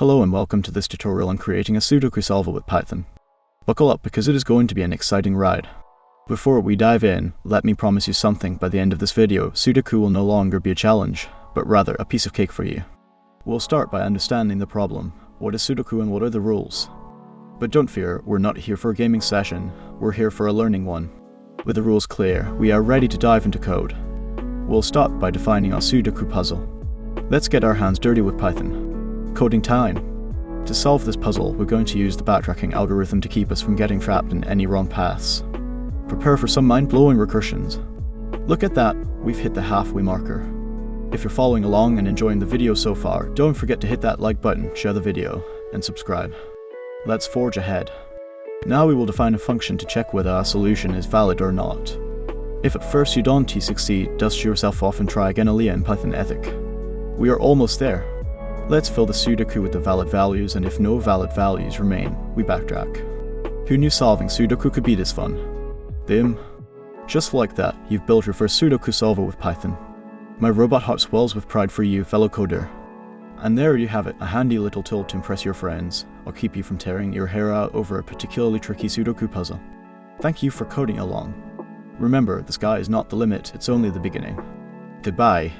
Hello and welcome to this tutorial on creating a Sudoku solver with Python. Buckle up because it is going to be an exciting ride. Before we dive in, let me promise you something. By the end of this video, Sudoku will no longer be a challenge, but rather a piece of cake for you. We'll start by understanding the problem. What is Sudoku and what are the rules? But don't fear, we're not here for a gaming session, we're here for a learning one. With the rules clear, we are ready to dive into code. We'll start by defining our Sudoku puzzle. Let's get our hands dirty with Python. Coding time. To solve this puzzle, we're going to use the backtracking algorithm to keep us from getting trapped in any wrong paths. Prepare for some mind-blowing recursions. Look at that, we've hit the halfway marker. If you're following along and enjoying the video so far, don't forget to hit that like button, share the video, and subscribe. Let's forge ahead. Now we will define a function to check whether our solution is valid or not. If at first you don't succeed, dust yourself off and try again in Python ethic. We are almost there. Let's fill the Sudoku with the valid values, and if no valid values remain, we backtrack. Who knew solving Sudoku could be this fun? Boom. Just like that, you've built your first Sudoku solver with Python. My robot heart swells with pride for you, fellow coder. And there you have it, a handy little tool to impress your friends, or keep you from tearing your hair out over a particularly tricky Sudoku puzzle. Thank you for coding along. Remember, the sky is not the limit, it's only the beginning. Goodbye.